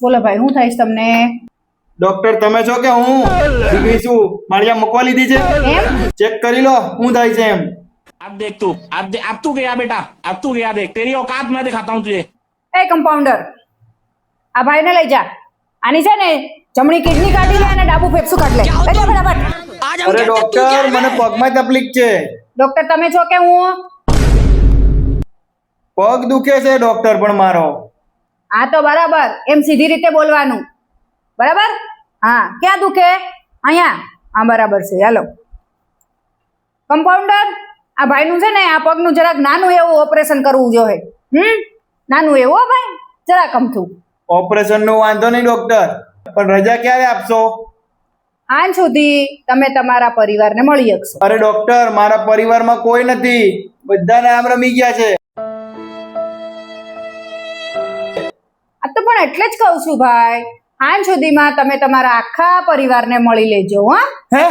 બોલો ભાઈ, હું થઈશ તમને? ડોક્ટર તમે છો કે હું દીકરી છું? મારી આ મૂકવા લીધી છે, એમ? ચેક કરી લો હું થાય છે એમ. अब देख तू अब तू गया बेटा, अब तू गया देख, तेरी औकात मैं दिखाता हूँ तुझे। એ કમ્પાઉન્ડર, આ ભાઈને લઈ જા. આની છે ને જમણી કિડની કાઢી લે અને ડાબુ ફેફસું કાઢી લે. લઈ જા ફટાફટ. અરે ડોક્ટર મને પગમાં તકલીફ છે. ડોક્ટર તમે છો કે હું? પગ દુખે છે ડોક્ટર પણ મારો. હા તો બરાબર, એમ સીધી રીતે બોલવાનું, બરાબર? હા, ક્યાં દુખે? અહીંયા. હા બરાબર છે, હાલો. કમ્પાઉન્ડર, આ ભાઈનું છે ને આ પગનું જરાક નાનું એવું ઓપરેશન કરવું જોઈએ. નાનું એવું હો ભાઈ, જરાક અમથું. ઓપરેશન નું વાંધો નહીં ડોક્ટર, પણ રજા ક્યારે આપશો? આજ સુધી તમે તમારા પરિવારને મળી શકશો. અરે ડોક્ટર મારા પરિવારમાં કોઈ નથી, બધાને આમ રમી ગયા છે. આ તો પણ એટલે જ કહું છું ભાઈ, આજ સુધીમાં તમે તમારા આખા પરિવારને મળી લેજો. હા હે